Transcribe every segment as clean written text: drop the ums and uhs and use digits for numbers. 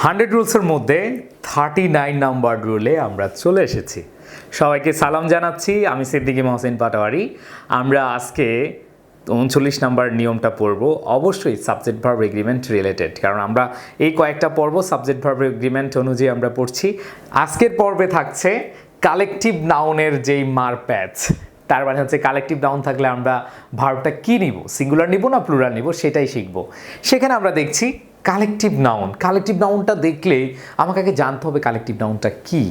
100 রুলসের মধ্যে 39 নাম্বার রুলে আমরা চলে এসেছি। সবাইকে সালাম জানাচ্ছি, আমি সিদ্দিকী মহসিন পাটোয়ারি। আমরা আজকে 39 নাম্বার নিয়মটা পড়ব, অবশ্যই সাবজেক্ট ভার্ব এগ্রিমেন্ট রিলেটেড, কারণ আমরা এই কয়েকটা পর্ব সাবজেক্ট ভার্ব এগ্রিমেন্ট অনুযায়ী আমরা পড়ছি। আজকের পর্বে থাকছে কালেকটিভ নাউনের যেই মারপ্যাচ, তার মানে হচ্ছে কালেকটিভ নাউন থাকলে আমরা ভার্বটা কী নিব, সিঙ্গুলার নিব না প্লুরাল নিব, সেটাই শিখব। সেখানে আমরা দেখছি কালেকটিভ নাউন। কালেকটিভ নাউনটা দেখলেই আমাকে আগে জানতে হবে কালেকটিভ নাউনটা কী।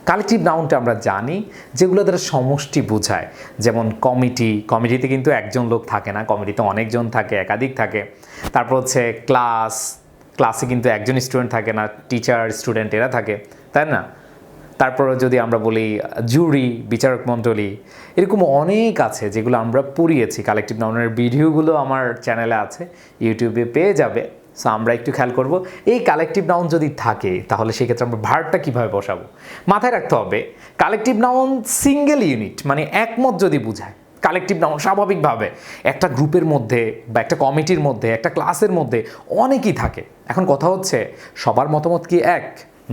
কালেকটিভ নাউনটা আমরা জানি যেগুলো দ্বারা সমষ্টি বোঝায়, যেমন কমিটি। কমিটিতে কিন্তু একজন লোক থাকে না, কমিটিতে অনেকজন থাকে, একাধিক থাকে। তারপর হচ্ছে ক্লাস, ক্লাসে কিন্তু একজন স্টুডেন্ট থাকে না, টিচার স্টুডেন্ট এরা থাকে, তাই না? তারপর যদি আমরা বলি জুরি, বিচারক মণ্ডলী, এরকম অনেক আছে যেগুলো আমরা পড়িয়েছি। কালেকটিভ নাউনের ভিডিওগুলো আমার চ্যানেলে আছে, ইউটিউবে পেয়ে যাবে। সো আমরা একটু খেয়াল করব, এই কালেকটিভ নাউন যদি থাকে তাহলে সেক্ষেত্রে আমরা ভার্বটা কীভাবে বসাবো। মাথায় রাখতে হবে কালেকটিভ নাউন সিঙ্গেল ইউনিট, মানে একমত যদি বোঝায়। কালেকটিভ নাউন স্বাভাবিকভাবে একটা গ্রুপের মধ্যে বা একটা কমিটির মধ্যে, একটা ক্লাসের মধ্যে অনেকেই থাকে। এখন কথা হচ্ছে সবার মতামত কি এক?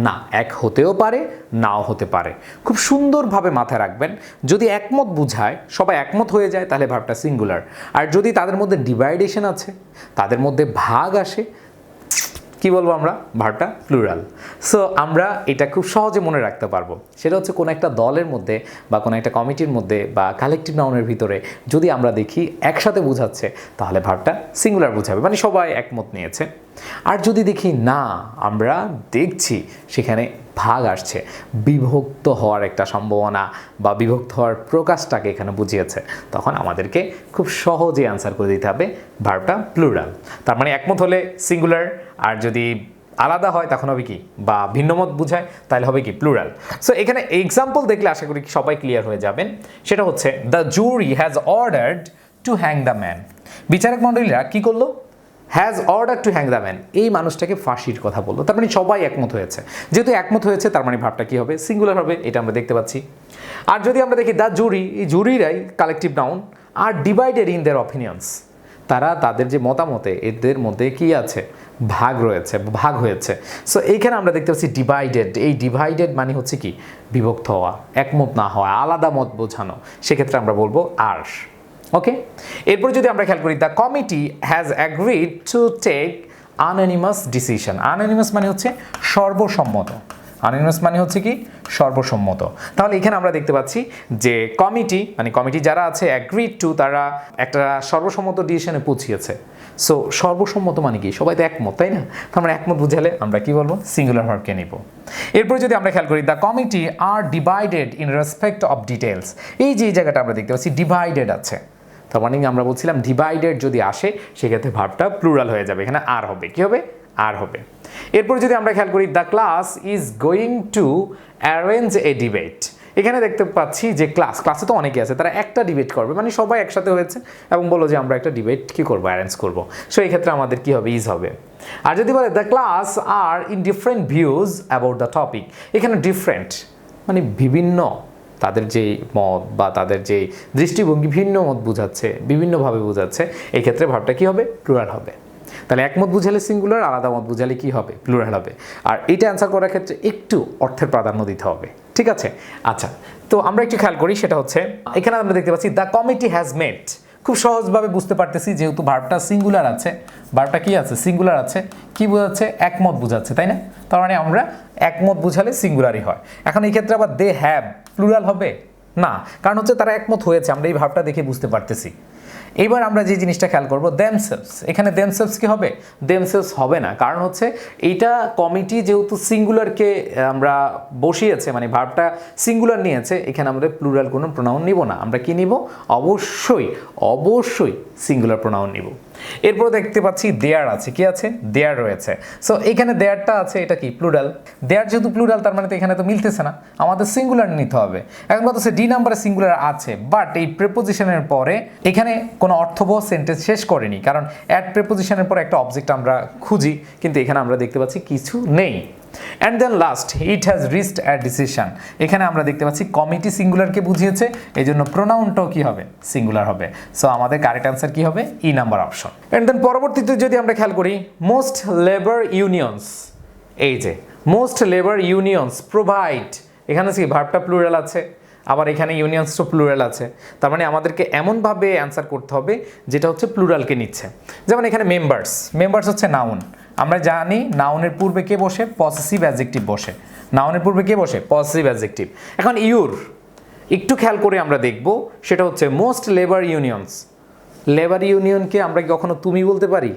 না, এক হতেও পারে, নাও হতে পারে। খুব সুন্দরভাবে মাথায় রাখবেন, যদি একমত বোঝায়, সবাই একমত হয়ে যায়, তাহলে ভার্বটা সিঙ্গুলার। আর যদি তাদের মধ্যে ডিভাইডেশন আছে, তাদের মধ্যে ভাগ আসে, কি বলবো আমরা, ভার্বটা প্লুরাল। সো আমরা এটা খুব সহজে মনে রাখতে পারবো। সেটা হচ্ছে কোনো একটা দলের মধ্যে বা কোনো একটা কমিটির মধ্যে বা কালেকটিভ নাউনের ভিতরে যদি আমরা দেখি একসাথে বোঝাচ্ছে, তাহলে ভার্বটা সিঙ্গুলার বোঝাবে, মানে সবাই একমত নিয়েছে। আর যদি দেখি না, আমরা দেখছি সেখানে ভাগ আসছে, বিভক্ত হওয়ার একটা সম্ভাবনা বা বিভক্ত হওয়ার প্রকাশটাকে এখানে বুঝিয়েছে, তখন আমাদেরকে খুব সহজে অ্যান্সার করে দিতে হবে ভার্বটা প্লুরাল। তার মানে একমত হলে সিঙ্গুলার, আর যদি আলাদা হয় তখন হবে কি, বা ভিন্নমত বুঝায় তাহলে হবে কি, প্লুরাল। সো এখানে এক্সাম্পল দেখলে আশা করি সবাই ক্লিয়ার হয়ে যাবেন। সেটা হচ্ছে the jury has ordered two hang the man. বিচারক মণ্ডলীরা কি করলো? Has order to hang the man, এই মানুষটাকে ফাঁসির কথা বললো। তার মানে সবাই একমত হয়েছে। যেহেতু একমত হয়েছে, তার মানে ভাবটা কি হবে, সিঙ্গুলার হবে, এটা আমরা দেখতে পাচ্ছি। আর যদি আমরা দেখি দ্য জুরি, এই জুরিরাই collective noun, are divided in their opinions, তারা তাদের যে মতামতে, এদের মধ্যে কি আছে, ভাগ রয়েছে, ভাগ হয়েছে। সো এইখানে আমরা দেখতে পাচ্ছি ডিভাইডেড। এই ডিভাইডেড মানে হচ্ছে কি, বিভক্ত হওয়া, একমত না হওয়া, আলাদা মত বোঝানো। সেক্ষেত্রে আমরা বলবো আর। ওকে, এরপর যদি আমরা খেয়াল করি, the committee has agreed to take unanimous decision. Unanimous মানে হচ্ছে সর্বসম্মত। আনঅ্যানিমাস মানে হচ্ছে কি, সর্বসম্মত। তাহলে এখানে আমরা দেখতে পাচ্ছি যে কমিটি, মানে কমিটি যারা আছে, অ্যাগ্রিড টু, তারা একটা সর্বসম্মত ডিসিশনে পৌঁছিয়েছে। সো সর্বসম্মত মানে কি, সবাই তো একমত, তাই না? তো আমরা একমত বুঝালে আমরা কি বলবো, সিঙ্গুলার ভার্বকে নিব। এরপর যদি আমরা খেয়াল করি, the committee are divided in respect of details. এই যে জায়গাটা আমরা দেখতে পাচ্ছি ডিভাইডেড আছে, তার মানে আমরা বলছিলাম ডিভাইডেড যদি আসে সেক্ষেত্রে ভার্বটা প্লুরাল হয়ে যাবে, এখানে আর হবে, কি হবে, আর হবে। এরপর যদি আমরা খেয়াল করি, the class is going to arrange a debate. এখানে দেখতে পাচ্ছি যে ক্লাসে তো অনেকে আছে, তারা একটা ডিবেট করবে, মানে সবাই একসাথে হয়েছে এবং বলো যে আমরা একটা ডিবেট কি করবো, অ্যারেঞ্জ করবো। সো এই ক্ষেত্রে আমাদের কি হবে, ইজ হবে। আর যদি বলে the class are in different views about the topic, এখানে ডিফারেন্ট মানে বিভিন্ন, তাদের যে মত বা তাদের যে দৃষ্টিভঙ্গি ভিন্ন মত বোঝাচ্ছে, বিভিন্নভাবে বোঝাচ্ছে, এই ক্ষেত্রে ভাবটা কি হবে, প্লুরাল হবে। তাহলে একমত বুঝালে সিঙ্গুলার, আলাদা মত বুঝালে কি হবে, প্লুরাল হবে। আর এটা অ্যান্সার করার ক্ষেত্রে একটু অর্থের প্রাধান্য দিতে হবে, ঠিক আছে? আচ্ছা, তো আমরা একটু খেয়াল করি, সেটা হচ্ছে এখানে আমরা দেখতে পাচ্ছি দ্য কমিটি হ্যাজ মেট। খুব সহজভাবে বুঝতে পারতেছি, যেহেতু ভার্বটা সিঙ্গুলার আছে, ভার্বটা কি আছে, সিঙ্গুলার আছে, কি বোঝাচ্ছে, একমত বোঝাচ্ছে, তাই না? তার মানে আমরা একমত বুঝালে সিঙ্গুলারই হয়। এখন এই ক্ষেত্রে আবার দে হ্যাভ, প্লুরাল হবে না, কারণ হচ্ছে তারা একমত হয়েছে, আমরা এই ভার্বটা দেখে বুঝতে পারতেছি। এবার আমরা যে জিনিসটা খেয়াল করবো, দেমসেলস। এখানে দেমসেলস কি হবে, দেমসেলস হবে না, কারণ হচ্ছে এইটা কমিটি যেহেতু সিঙ্গুলারকে আমরা বসিয়েছে, মানে ভার্বটা সিঙ্গুলার নিয়েছে, এখানে আমাদের প্লুরাল কোনো প্রোনাউন নিব না। আমরা কি নিব, অবশ্যই অবশ্যই সিঙ্গুলার প্রোনাউন নিব। এরপর দেখতে পাচ্ছি দেয়ার আছে, কি আছে, দেয়ার রয়েছে। সো এখানে দেয়ারটা আছে, এটা কি, প্লুরাল। দেয়ার যেহেতু প্লুরাল, তার মানে তো এখানে তো মিলতেছে না, আমাদের সিঙ্গুলার নিতে হবে। এখন কথা হচ্ছে ডি নাম্বারে সিঙ্গুলার আছে, বাট এই প্রিপোজিশনের পরে এখানে কোনো অর্থবহ সেন্টেন্স শেষ করেনি, কারণ অ্যাট প্রিপোজিশনের পরে একটা অবজেক্ট আমরা খুঁজি, কিন্তু এখানে আমরা দেখতে পাচ্ছি কিছু নেই। And then last, it has reached a decision. এখানে আমরা দেখতে পাচ্ছি কমিটি সিঙ্গুলারকে বুঝিয়েছে, এই জন্য প্রোনাউনটাও কি হবে, সিঙ্গুলার হবে। সো আমাদের কারেক্ট অ্যান্সার কি হবে, E number option. And then পরবর্তীতে যদি আমরা খেয়াল করি, মোস্ট লেবার ইউনিয়নস, এই যে মোস্ট লেবার ইউনিয়নস প্রোভাইড, এখানে কি ভার্বটা প্লুরাল আছে, আবার এখানে ইউনিয়নস তো প্লুরাল আছে, তার মানে আমাদেরকে এমনভাবে অ্যান্সার করতে হবে যেটা হচ্ছে প্লুরালকে নিচ্ছে। যেমন এখানে মেম্বার্স, মেম্বার্স হচ্ছে নাউন, আমরা জানি নাউনের পূর্বে কে বসে, পসেসিভ অ্যাডজেক্টিভ বসে, নাউনের পূর্বে কে বসে, পসেসিভ অ্যাডজেক্টিভ। এখন ইউর একটু খেয়াল করে আমরা দেখব, সেটা হচ্ছে মোস্ট লেবার ইউনিয়নস। লেবার ইউনিয়নকে আমরা কি কখনো তুমি বলতে পারি?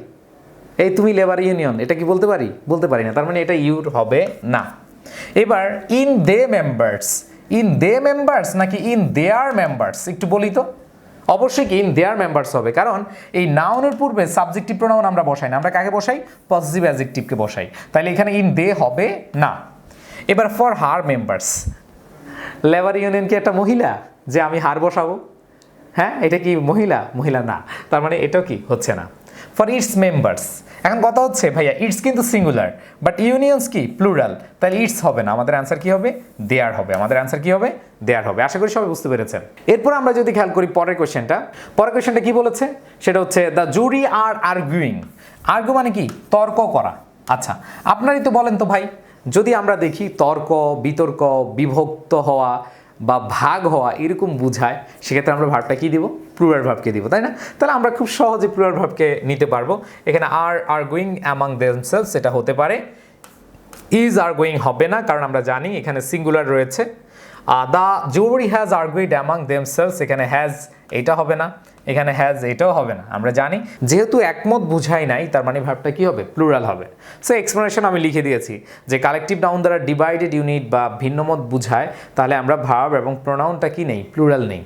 এই তুমি লেবার ইউনিয়ন, এটা কি বলতে পারি? বলতে পারি না, তার মানে এটা ইউর হবে না। এবার in the members, in the members নাকি ইন দেয়ার মেম্বার্স, একটু বলি তো। অবশ্যই কি ইন দেয়ার মেম্বার্স হবে, কারণ এই নাউনের পূর্বে সাবজেক্টিভ প্রোনাউন আমরা বসাই না, আমরা কাকে বসাই? পজিটিভ অ্যাডজেক্টিভকে বসাই, তাহলে এখানে ইন দে হবে না। এবার for her members, labour union কি একটা মহিলা যে আমি হার বসাবো? হ্যাঁ, এটা কি মহিলা? মহিলা না, তার মানে এটাও কি হচ্ছে না। ফর ইটস মেম্বার্স, এখন কথা হচ্ছে ভাইয়া ইটস কিন্তু সিঙ্গুলার বাট ইউনিয়নস কি প্লুরাল, তাহলে ইটস হবে না, আমাদের অ্যান্সার কি হবে? দেয়ার হবে, আমাদের অ্যান্সার কি হবে? দেয়ার হবে। আশা করি সবাই বুঝতে পেরেছেন। এরপর আমরা যদি খেয়াল করি পরের কোয়েশ্চেনটা কি বলেছে, সেটা হচ্ছে the jury are arguing. Argue মানে কি? তর্ক করা। আচ্ছা, আপনারই তো বলেন তো ভাই, যদি আমরা দেখি তর্ক, বিতর্ক, বিভক্ত হওয়া বা ভাগ হওয়া এরকম বুঝায়, সেক্ষেত্রে আমরা ভার্বটা কি দিব? প্লুরাল ভার্বকে দিব, তাই না? তাহলে আমরা খুব সহজে প্লুরাল ভার্বকে নিতে পারবো। এখানে আর আর্গুইং অ্যামাং দেমসেলভস এটা হতে পারে, ইজ আর্গুইং হবে না, কারণ আমরা জানি এখানে সিঙ্গুলার রয়েছে। The jury has argued among themselves, এখানে হ্যাজ এটা হবে না, এখানে হ্যাজ এটাও হবে না। আমরা জানি যেহেতু একমত বুঝাই নাই, তার মানে ভার্বটা কি হবে? প্লুরাল হবে। সো এক্সপ্লেনেশন আমি লিখে দিয়েছি যে কালেকটিভ নাউন দ্বারা ডিভাইডেড ইউনিট বা ভিন্নমত বুঝায়, তাহলে আমরা ভার্ব এবং প্রোনাউনটা কি নেই? প্লুরাল নেই।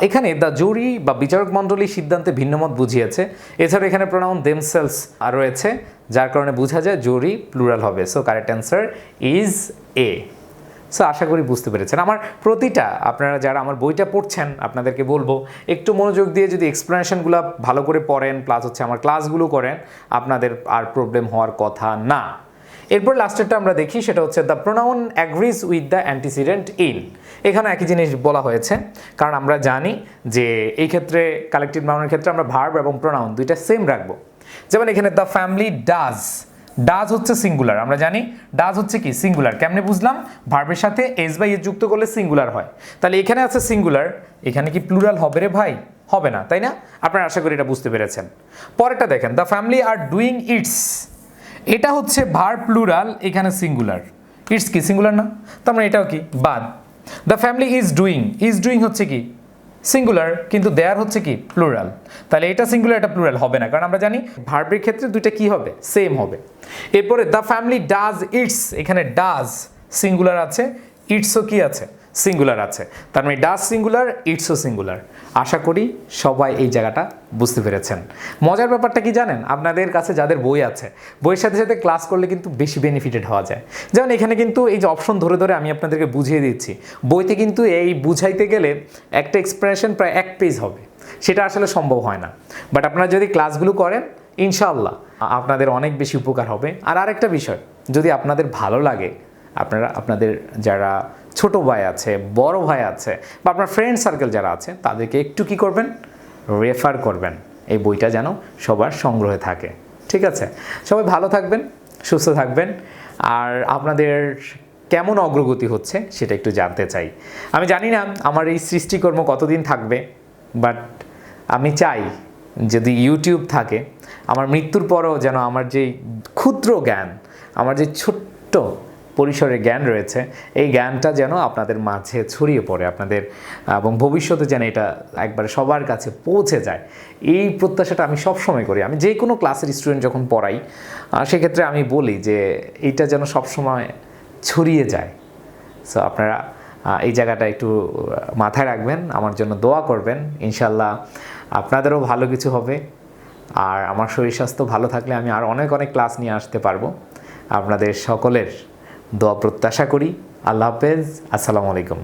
এখানে দ্য জুরি বা বিচারক মণ্ডলী সিদ্ধান্তে ভিন্নমত বুঝিয়েছে, এছাড়া এখানে প্রোনাউন দেমসেলভস রয়েছে, যার কারণে বোঝা যায় জুরি প্লুরাল হবে। So correct answer is A. So আশা করি বুঝতে পেরেছেন। আমার প্রতিটা, আপনারা যারা আমার বইটা পড়ছেন, আপনাদেরকে বলবো একটু মনোযোগ দিয়ে যদি এক্সপ্লেনেশনগুলো ভালো করে পড়েন, প্লাস হচ্ছে আমার ক্লাসগুলো করেন, আপনাদের আর প্রবলেম হওয়ার কথা না। এরপর লাস্টেরটা আমরা দেখি, সেটা হচ্ছে the pronoun agrees with the antecedent in. এখানে একই জিনিস বলা হয়েছে, কারণ আমরা জানি যে এই ক্ষেত্রে কালেকটিভ নাউনের ক্ষেত্রে আমরা ভার্ব এবং প্রোনাউন দুইটা সেম রাখবো। যেমন এখানে দ্য ফ্যামিলি ডাজ, ডাজ হচ্ছে সিঙ্গুলার, আমরা জানি ডাজ হচ্ছে কি? সিঙ্গুলার। কেমনে বুঝলাম? ভার্বের সাথে এস বাই এস যুক্ত করলে সিঙ্গুলার হয়, তাহলে এখানে আছে সিঙ্গুলার, এখানে কি প্লুরাল হবে রে ভাই? হবে না, তাই না? আপনারা আশা করি এটা বুঝতে পেরেছেন। পরেরটা দেখেন, the family are doing it's, এটা হচ্ছে ভার্ব প্লুরাল, এখানে সিঙ্গুলার, ইটস কি সিঙ্গুলার না? তার মানে এটাও কি বাদ। দ্য ফ্যামিলি ইজ ডুইং হচ্ছে কি? সিঙ্গুলার, কিন্তু দেয়ার হচ্ছে কি? প্লুরাল। তাহলে এটা সিঙ্গুলার, এটা প্লুরাল হবে না, কারণ আমরা জানি ভার্বের ক্ষেত্রে দুইটা কি হবে? সেম হবে। এরপরে দ্য ফ্যামিলি ডাজ ইটস, এখানে ডাজ সিঙ্গুলার আছে, ইটসও কি আছে? সিঙ্গুলার আছে, তার মানে ডাজ সিঙ্গুলার, ইটসও সিঙ্গুলার। আশা করি সবাই এই জায়গাটা বুঝতে পেরেছেন। মজার ব্যাপারটা কি জানেন? আপনাদের কাছে যাদের বই আছে, বইয়ের সাথে সাথে ক্লাস করলে কিন্তু বেশি বেনিফিটেড হওয়া যায়। যেমন এখানে কিন্তু এই যে অপশন ধরে ধরে আমি আপনাদেরকে বুঝিয়ে দিচ্ছি, বইতে কিন্তু এই বুঝাইতে গেলে একটা এক্সপ্রেশন প্রায় 1 পেজ হবে, সেটা আসলে সম্ভব হয় না। বাট আপনারা যদি ক্লাসগুলো করেন, ইনশাআল্লাহ আপনাদের অনেক বেশি উপকার হবে। আর আরেকটা বিষয়, যদি আপনাদের ভালো লাগে, আপনারা আপনাদের যারা ছোট ভাই আছে, বড় ভাই আছে, বা আপনার ফ্রেন্ড সার্কেল যারা আছে, তাদেরকে একটু কি করবেন? রেফার করবেন, এই বইটা যেন সবার সংগ্রহে থাকে। ঠিক আছে? সবাই ভালো থাকবেন, সুস্থ থাকবেন, আর আপনাদের কেমন অগ্রগতি হচ্ছে সেটা একটু জানতে চাই। আমি জানি না আমার এই সৃষ্টিকর্ম কতদিন থাকবে, বাট আমি চাই যদি ইউটিউব থাকে, আমার মৃত্যুর পরেও যেন আমার যে ক্ষুদ্র জ্ঞান, আমার যে ছোট্ট পরিসরের জ্ঞান রয়েছে, এই জ্ঞানটা যেন আপনাদের মাঝে ছড়িয়ে পড়ে, আপনাদের এবং ভবিষ্যতে যেন এটা একবারে সবার কাছে পৌঁছে যায়, এই প্রত্যাশাটা আমি সবসময় করি। আমি যে কোনো ক্লাসের স্টুডেন্ট যখন পড়াই, সেক্ষেত্রে আমি বলি যে এইটা যেন সবসময় ছড়িয়ে যায়। সো আপনারা এই জায়গাটা একটু মাথায় রাখবেন, আমার জন্য দোয়া করবেন। ইনশাল্লাহ আপনাদেরও ভালো কিছু হবে, আর আমার শরীর স্বাস্থ্য ভালো থাকলে আমি আর অনেক অনেক ক্লাস নিয়ে আসতে পারবো। আপনাদের সকলের দোয়া প্রত্যাশা করি। আল্লাহ হাফেজ, আসসালামু আলাইকুম।